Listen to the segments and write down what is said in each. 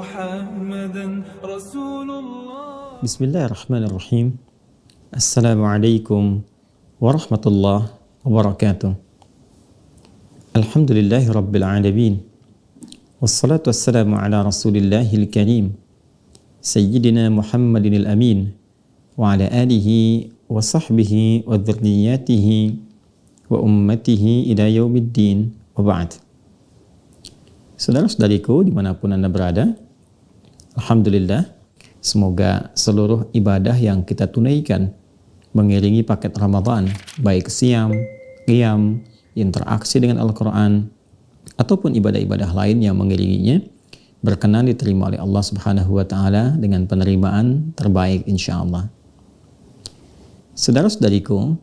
محمدا رسول الله. Bismillahirrahmanirrahim. Assalamualaikum warahmatullahi wabarakatuh. Alhamdulillahi rabbil alamin. Wassalatu wassalamu ala rasulillahil karim Sayyidina Muhammadin al-amin wa ala alihi wa sahbihi wa dhurriyyatihi wa ummatihi ila yaumiddin wa ba'd. Saudara-saudariku dimanapun Anda berada, alhamdulillah, semoga seluruh ibadah yang kita tunaikan mengiringi paket Ramadan, baik siam, qiyam, interaksi dengan Al-Quran, ataupun ibadah-ibadah lain yang mengiringinya, berkenan diterima oleh Allah Subhanahu wa Ta'ala dengan penerimaan terbaik insyaallah. Saudara-saudariku,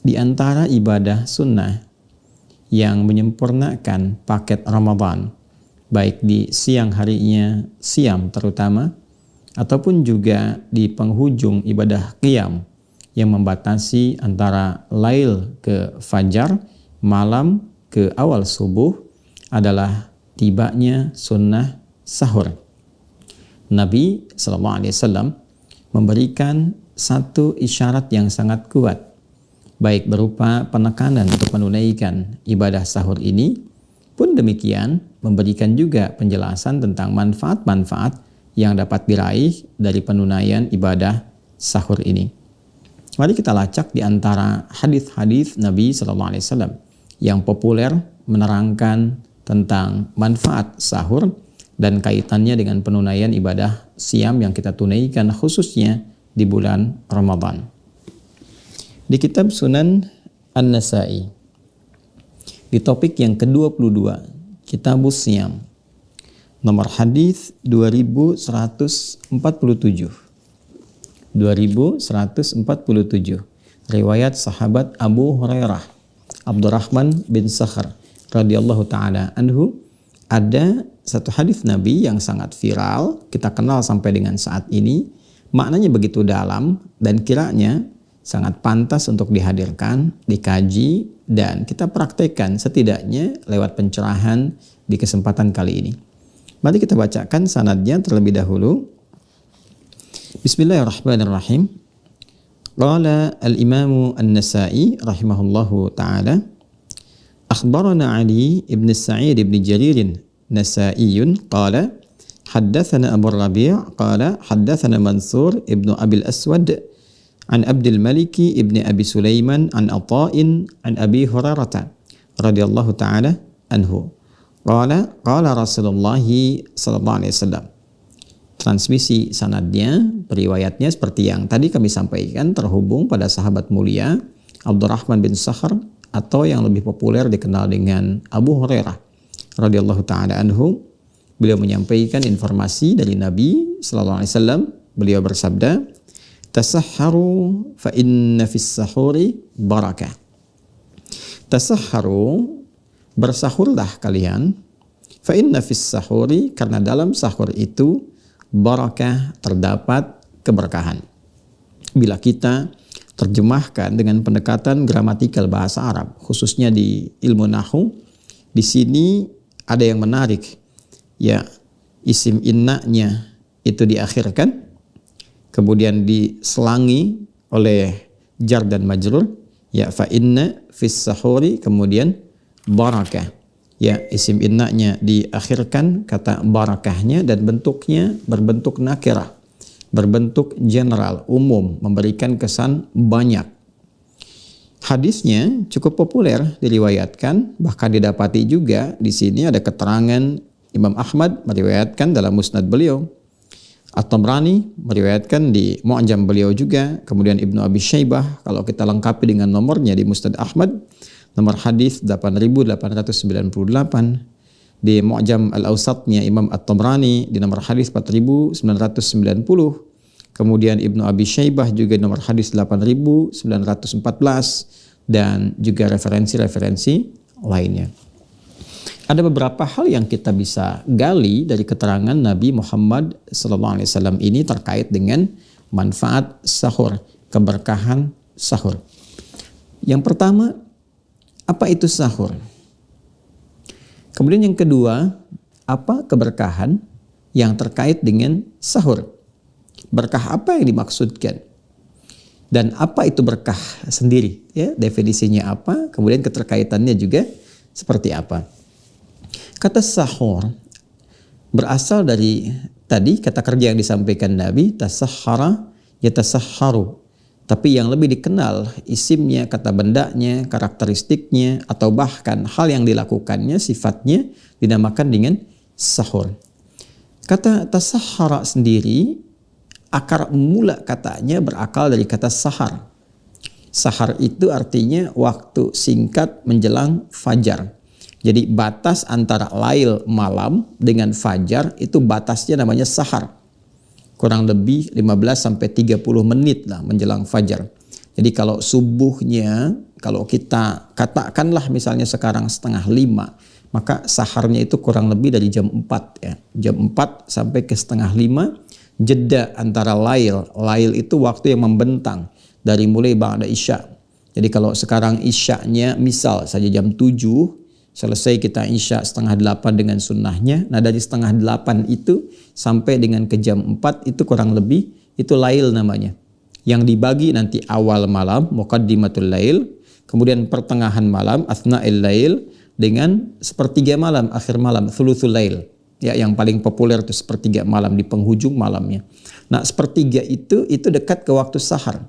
di antara ibadah sunnah yang menyempurnakan paket Ramadan, baik di siang harinya siam terutama, ataupun juga di penghujung ibadah qiyam yang membatasi antara lail ke fajar, malam ke awal subuh, adalah tibanya sunnah sahur. Nabi SAW memberikan satu isyarat yang sangat kuat, baik berupa penekanan untuk menunaikan ibadah sahur ini, pun demikian memberikan juga penjelasan tentang manfaat-manfaat yang dapat diraih dari penunaian ibadah sahur ini. Mari kita lacak di antara hadis-hadis Nabi SAW yang populer menerangkan tentang manfaat sahur dan kaitannya dengan penunaian ibadah siam yang kita tunaikan khususnya di bulan Ramadan. Di kitab Sunan An-Nasa'i, di topik yang ke-22, Kitabus Siyam, nomor hadis 2147. 2147. Riwayat sahabat Abu Hurairah, Abdurrahman bin Sakhar radhiyallahu taala anhu, ada satu hadis Nabi yang sangat viral, kita kenal sampai dengan saat ini, maknanya begitu dalam dan kiranya sangat pantas untuk dihadirkan, dikaji, dan kita praktekkan setidaknya lewat pencerahan di kesempatan kali ini. Mari kita bacakan sanadnya terlebih dahulu. Bismillahirrahmanirrahim. Qala al-Imam An-Nasa'i rahimahullahu ta'ala, akhbarana Ali ibn Sa'id ibn Jarir Nasa'iyyun qala haddathana Abu Rabi' qala haddathana Mansur ibn Abil Aswad an Abdul Malik ibn Abi Sulaiman an Ata'in an Abi Hurairah radhiyallahu ta'ala anhu qala Rasulullah sallallahu alaihi wasallam. Transmisi sanadnya, periwayatnya seperti yang tadi kami sampaikan, terhubung pada sahabat mulia Abdurrahman bin Sakhar, atau yang lebih populer dikenal dengan Abu Hurairah radhiyallahu ta'ala anhu. Beliau menyampaikan informasi dari Nabi sallallahu alaihi wasallam. Beliau bersabda, tasahharu fa inna fis sahuri barakah. Tasahharu, bersahurlah kalian, fa inna fis sahuri, karena dalam sahur itu barakah, terdapat keberkahan. Bila kita terjemahkan dengan pendekatan gramatikal bahasa Arab, khususnya di ilmu nahwu, di sini ada yang menarik, ya, isim innanya itu diakhirkan, kemudian diselangi oleh jar dan majrur, ya, fa inna fis sahuri, kemudian barakah, ya, isim innanya diakhirkan kata barakahnya, dan bentuknya berbentuk nakirah, berbentuk general, umum, memberikan kesan banyak. Hadisnya cukup populer diriwayatkan, bahkan didapati juga di sini ada keterangan Imam Ahmad meriwayatkan dalam musnad beliau, At-Tabrani meriwayatkan di Mu'jam beliau juga, kemudian Ibnu Abi Syaibah kalau kita lengkapi dengan nomornya di Musnad Ahmad, nomor hadis 8898, di Mu'jam Al-Awsatnya Imam At-Tabrani di nomor hadis 4990, kemudian Ibnu Abi Syaibah juga nomor hadis 8914, dan juga referensi-referensi lainnya. Ada beberapa hal yang kita bisa gali dari keterangan Nabi Muhammad SAW ini terkait dengan manfaat sahur, keberkahan sahur. Yang pertama, apa itu sahur? Kemudian yang kedua, apa keberkahan yang terkait dengan sahur. Berkah apa yang dimaksudkan? Dan apa itu berkah sendiri? Ya, definisinya apa? Kemudian keterkaitannya juga seperti apa? Kata sahur berasal dari tadi kata kerja yang disampaikan Nabi, tasahhara yatasahharu. Tapi yang lebih dikenal isimnya, kata bendanya, karakteristiknya, atau bahkan hal yang dilakukannya, sifatnya dinamakan dengan sahur. Kata tasahhara sendiri, akar mula katanya berakal dari kata sahar. Sahar itu artinya waktu singkat menjelang fajar. Jadi batas antara lail malam dengan fajar itu batasnya namanya sahar. Kurang lebih 15-30 menit lah menjelang fajar. Jadi kalau subuhnya, kalau kita katakanlah misalnya sekarang 4:30, maka saharnya itu kurang lebih dari jam 4 ya. Jam 4 sampai ke 4:30, jeda antara lail. Lail itu waktu yang membentang dari mulai ba'da isya. Jadi kalau sekarang isyanya misal saja jam 7, selesai kita isya 7:30 dengan sunnahnya. Nah dari 7:30 itu sampai dengan ke jam 4 itu kurang lebih itu lail namanya. Yang dibagi nanti awal malam, muqaddimatul lail, kemudian pertengahan malam, athna'il lail, dengan sepertiga malam, akhir malam, thuluthul lail. Ya, yang paling populer itu sepertiga malam di penghujung malamnya. Nah sepertiga itu dekat ke waktu sahar.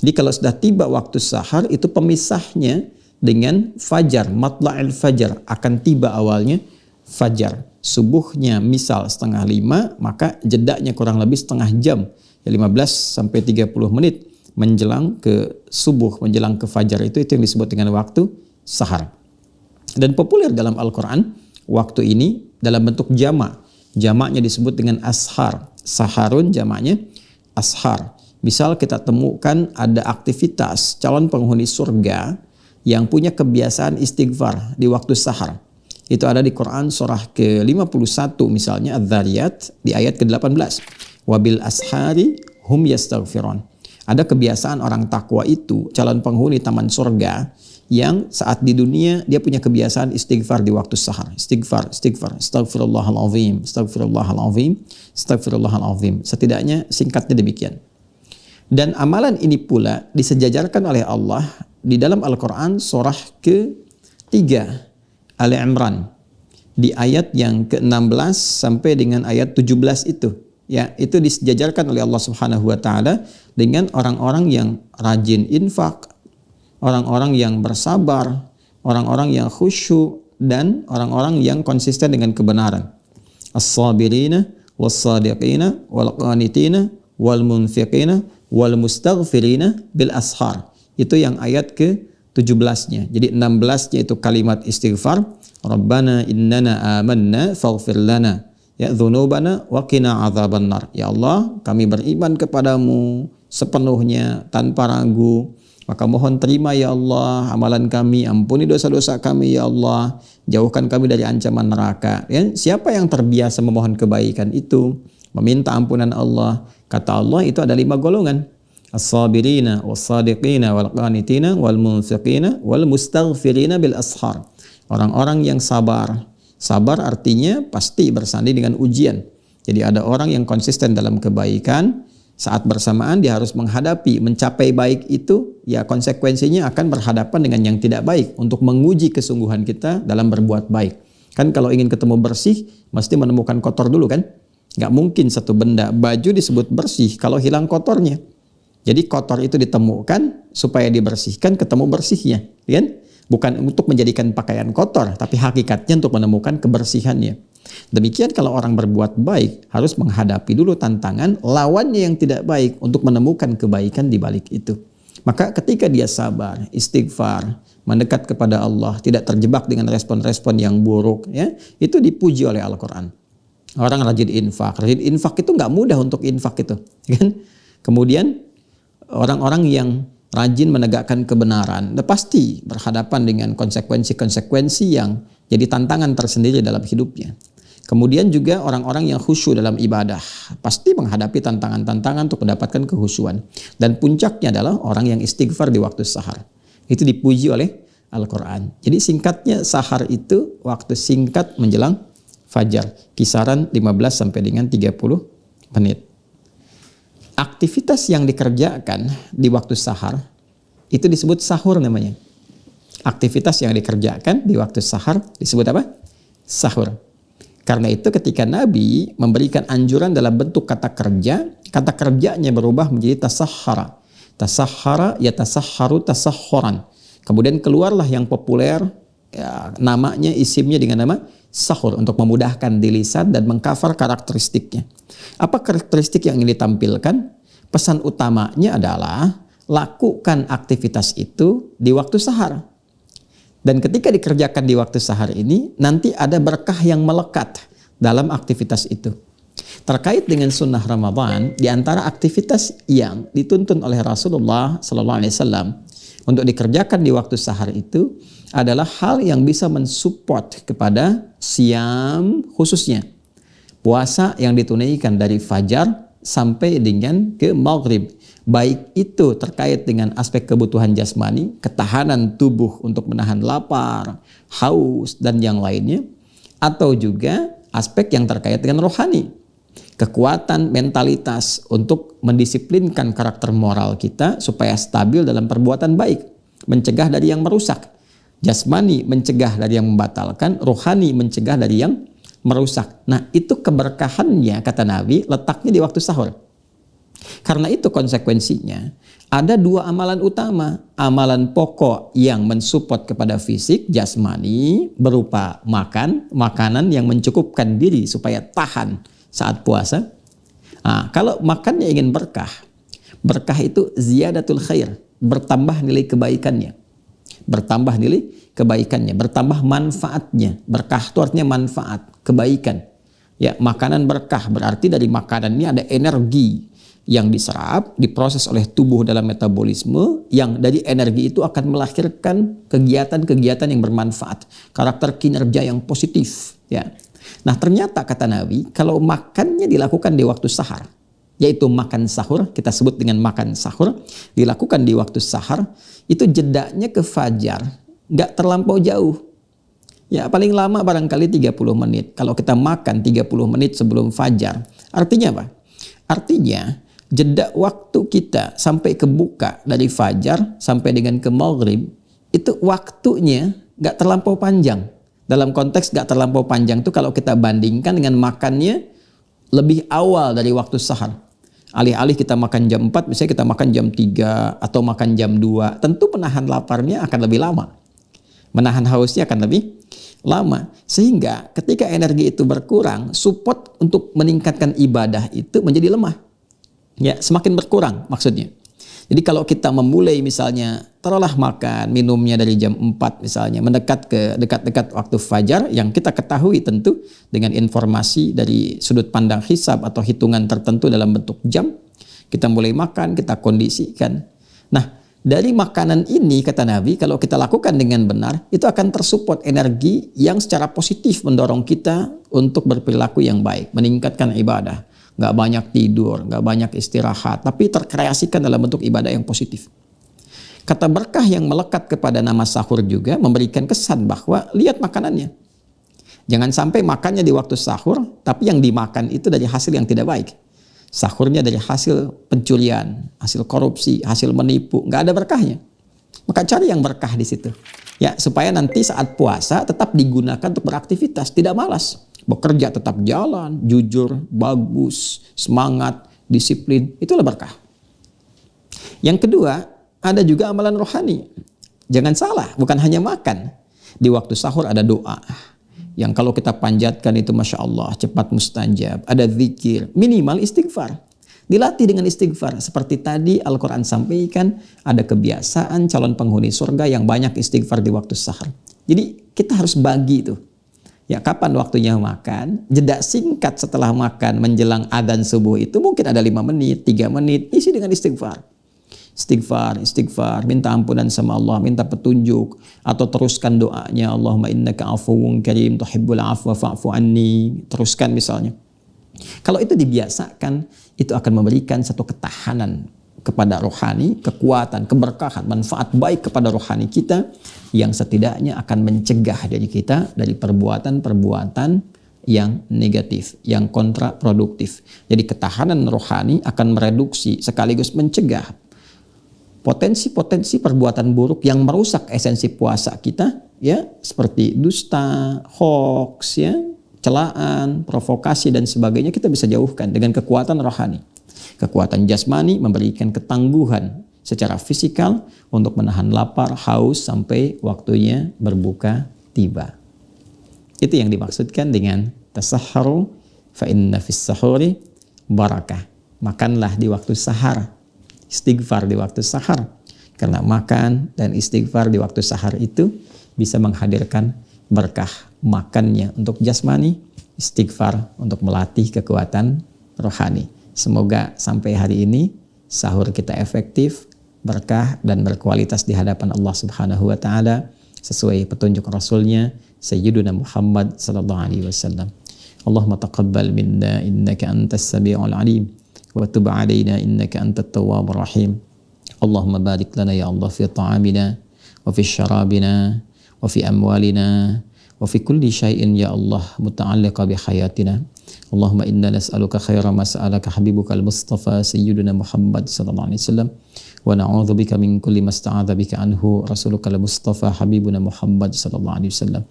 Jadi kalau sudah tiba waktu sahar itu pemisahnya dengan fajar, matla'il fajar, akan tiba awalnya fajar. Subuhnya misal 4:30, maka jedanya kurang lebih setengah jam, ya 15-30 menit menjelang ke subuh, menjelang ke fajar itu yang disebut dengan waktu sahar. Dan populer dalam Al-Quran, waktu ini dalam bentuk jamak. Jamaknya disebut dengan ashar. Saharun jamaknya ashar. Misal kita temukan ada aktivitas calon penghuni surga yang punya kebiasaan istighfar di waktu sahar. Itu ada di Quran surah ke-51 misalnya Adz-Dzariyat di ayat ke-18. Wabil ashari hum yastaghfirun. Ada kebiasaan orang takwa itu, calon penghuni taman surga, yang saat di dunia dia punya kebiasaan istighfar di waktu sahar. Istighfar, astagfirullahalazim, astagfirullahalazim, astagfirullahalazim. Setidaknya singkatnya demikian. Dan amalan ini pula disejajarkan oleh Allah di dalam Al-Quran surah ke-3 Ali Imran di ayat yang ke-16 sampai dengan ayat 17 itu. Ya, itu disejajarkan oleh Allah Subhanahu wa taala dengan orang-orang yang rajin infak, orang-orang yang bersabar, orang-orang yang khusyuk, dan orang-orang yang konsisten dengan kebenaran. As-sabirina was-sadiqina wal-qanitina wal-munfiqina wal-mustaghfirina bil ashar. Itu yang ayat ke-17-nya. Jadi 16-nya itu kalimat istighfar. Rabbana innana amanna faghfir lana ya dzunubana wa qina adzabannar. Ya Allah, kami beriman kepadamu sepenuhnya tanpa ragu. Maka mohon terima ya Allah amalan kami, ampuni dosa-dosa kami ya Allah, jauhkan kami dari ancaman neraka. Ya, siapa yang terbiasa memohon kebaikan itu, meminta ampunan Allah, kata Allah itu ada 5 golongan. As-sabirina was-sadiqina wal-qanitina wal-munfiqina wal-mustaghfirina bil ashar. Orang-orang yang sabar. Sabar artinya pasti bersanding dengan ujian. Jadi ada orang yang konsisten dalam kebaikan, saat bersamaan dia harus menghadapi, mencapai baik itu, ya konsekuensinya akan berhadapan dengan yang tidak baik untuk menguji kesungguhan kita dalam berbuat baik. Kan kalau ingin ketemu bersih, mesti menemukan kotor dulu kan? Nggak mungkin satu benda, baju disebut bersih kalau hilang kotornya. Jadi kotor itu ditemukan supaya dibersihkan, ketemu bersihnya, kan? Bukan untuk menjadikan pakaian kotor, tapi hakikatnya untuk menemukan kebersihannya. Demikian kalau orang berbuat baik, harus menghadapi dulu tantangan lawannya yang tidak baik untuk menemukan kebaikan di balik itu. Maka ketika dia sabar, istighfar, mendekat kepada Allah, tidak terjebak dengan respon-respon yang buruk, ya, itu dipuji oleh Al-Quran. Orang rajin infak itu nggak mudah untuk infak itu, kan? Kemudian orang-orang yang rajin menegakkan kebenaran, pasti berhadapan dengan konsekuensi-konsekuensi yang jadi tantangan tersendiri dalam hidupnya. Kemudian juga orang-orang yang khusyuk dalam ibadah, pasti menghadapi tantangan-tantangan untuk mendapatkan kehusyuan. Dan puncaknya adalah orang yang istighfar di waktu sahar. Itu dipuji oleh Al-Quran. Jadi singkatnya sahar itu waktu singkat menjelang fajar, kisaran 15 sampai dengan 30 menit. Aktivitas yang dikerjakan di waktu sahar itu disebut sahur namanya. Aktivitas yang dikerjakan di waktu sahar disebut apa? Sahur. Karena itu ketika Nabi memberikan anjuran dalam bentuk kata kerjanya berubah menjadi tasahhara. Tasahhara yatasahharu tasahhuran. Kemudian keluarlah yang populer, ya, namanya, isimnya dengan nama sahur untuk memudahkan di lisan dan mengcover karakteristiknya. Apa karakteristik yang ingin ditampilkan? Pesan utamanya adalah lakukan aktivitas itu di waktu sahar. Dan ketika dikerjakan di waktu sahar ini, nanti ada berkah yang melekat dalam aktivitas itu. Terkait dengan sunnah Ramadan, di antara aktivitas yang dituntun oleh Rasulullah SAW untuk dikerjakan di waktu sahar itu adalah hal yang bisa mensupport kepada siam, khususnya puasa yang ditunaikan dari fajar sampai dengan ke maghrib. Baik itu terkait dengan aspek kebutuhan jasmani, ketahanan tubuh untuk menahan lapar, haus, dan yang lainnya, atau juga aspek yang terkait dengan rohani, kekuatan mentalitas untuk mendisiplinkan karakter moral kita supaya stabil dalam perbuatan baik, mencegah dari yang merusak. Jasmani mencegah dari yang membatalkan, rohani mencegah dari yang merusak. Nah, itu keberkahannya, kata Nabi, letaknya di waktu sahur. Karena itu konsekuensinya ada dua amalan utama. Amalan pokok yang mensupport kepada fisik, jasmani, berupa makanan yang mencukupkan diri supaya tahan saat puasa. Nah, kalau makannya ingin berkah itu ziyadatul khair, bertambah nilai kebaikannya. Bertambah nilai kebaikannya, bertambah manfaatnya. Berkah itu artinya manfaat, kebaikan. Ya, makanan berkah berarti dari makanan ini ada energi yang diserap, diproses oleh tubuh dalam metabolisme, yang dari energi itu akan melahirkan kegiatan-kegiatan yang bermanfaat, karakter kinerja yang positif. Ya. Nah, ternyata kata Nabi, kalau makannya dilakukan di waktu sahar, yaitu makan sahur, kita sebut dengan makan sahur, dilakukan di waktu sahar, itu jedanya ke fajar, nggak terlampau jauh. Ya, paling lama barangkali 30 menit. Kalau kita makan 30 menit sebelum fajar, artinya apa? Artinya, jeda waktu kita sampai ke buka dari fajar sampai dengan ke maghrib, itu waktunya nggak terlampau panjang. Dalam konteks nggak terlampau panjang itu kalau kita bandingkan dengan makannya lebih awal dari waktu sahar. Alih-alih kita makan jam 4, misalnya kita makan jam 3 atau makan jam 2, tentu menahan laparnya akan lebih lama. Menahan hausnya akan lebih lama. Sehingga ketika energi itu berkurang, support untuk meningkatkan ibadah itu menjadi lemah. Ya, semakin berkurang maksudnya. Jadi kalau kita memulai misalnya taruhlah makan minumnya dari jam 4 misalnya dekat-dekat waktu fajar, yang kita ketahui tentu dengan informasi dari sudut pandang hisab atau hitungan tertentu dalam bentuk jam, kita mulai makan, kita kondisikan. Nah, dari makanan ini kata Nabi, kalau kita lakukan dengan benar, itu akan tersupport energi yang secara positif mendorong kita untuk berperilaku yang baik, meningkatkan ibadah. Nggak banyak tidur, nggak banyak istirahat, tapi terkreasikan dalam bentuk ibadah yang positif. Kata berkah yang melekat kepada nama sahur juga memberikan kesan bahwa lihat makanannya. Jangan sampai makannya di waktu sahur, tapi yang dimakan itu dari hasil yang tidak baik. Sahurnya dari hasil pencurian, hasil korupsi, hasil menipu, nggak ada berkahnya. Maka cari yang berkah di situ. Ya, supaya nanti saat puasa tetap digunakan untuk beraktivitas, tidak malas. Bekerja tetap jalan, jujur, bagus, semangat, disiplin, itulah berkah. Yang kedua, ada juga amalan rohani. Jangan salah, bukan hanya makan. Di waktu sahur ada doa. Yang kalau kita panjatkan itu Masya Allah, cepat mustajab. Ada zikir, minimal istighfar. Dilatih dengan istighfar. Seperti tadi Al-Quran sampaikan, ada kebiasaan calon penghuni surga yang banyak istighfar di waktu sahur. Jadi kita harus bagi itu. Ya, kapan waktunya makan, jeda singkat setelah makan menjelang adzan subuh itu mungkin ada 5 menit, 3 menit, isi dengan istighfar. Istighfar, minta ampunan sama Allah, minta petunjuk, atau teruskan doanya, Allahumma innaka afuwun karim tuhibbul afwa fa'fu anni, teruskan misalnya. Kalau itu dibiasakan, itu akan memberikan satu ketahanan kepada rohani, kekuatan, keberkahan, manfaat baik kepada rohani kita yang setidaknya akan mencegah dari kita dari perbuatan-perbuatan yang negatif, yang kontraproduktif. Jadi ketahanan rohani akan mereduksi sekaligus mencegah potensi-potensi perbuatan buruk yang merusak esensi puasa kita, ya, seperti dusta, hoax, ya, celaan, provokasi dan sebagainya. Kita bisa jauhkan dengan kekuatan rohani. Kekuatan jasmani memberikan ketangguhan secara fisikal untuk menahan lapar, haus sampai waktunya berbuka tiba. Itu yang dimaksudkan dengan tasahharu fa inna fis sahuri barakah. Makanlah di waktu sahar, istighfar di waktu sahar. Karena makan dan istighfar di waktu sahar itu bisa menghadirkan berkah. Makannya untuk jasmani, istighfar untuk melatih kekuatan rohani. Semoga sampai hari ini sahur kita efektif, berkah dan berkualitas di hadapan Allah Subhanahu wa taala sesuai petunjuk Rasulnya Sayyiduna Muhammad sallallahu alaihi wasallam. Allahumma taqabbal minna innaka antas samiul alim wa tub alaina innaka antat tawwabur rahim. Allahumma barik lana ya Allah fi ta'amina wa fi syarabina wa fi amwalina wa fi kulli syai'in ya Allah muta'alliqa bi hayatina. Allahumma inna nas'aluka khaira ma sa'alaka habibuka al-Mustafa Sayyiduna Muhammad sallallahu alaihi wasallam wa na'udzu bika min kulli ma sta'adza bika anhu rasuluka al-Mustafa habibuna Muhammad sallallahu alaihi wasallam.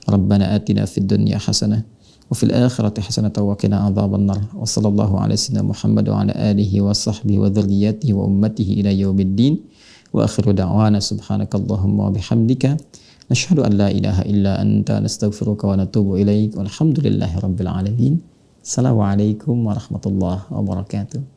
Rabbana atina fid dunya hasanah wa fil akhirati hasanah wa qina adzaban nar. Wa sallallahu ala sayyidina Muhammad wa ala alihi wa sahbihi wa dzurriyyatihi wa ummatihi ila yaumiddin. Wa akhiru da'wana subhanakallahumma wa bihamdika nashhadu an la ilaha illa anta nastaghfiruka wa natubu ilaik. Walhamdulillahi rabbil alamin. Assalamualaikum warahmatullahi wabarakatuh.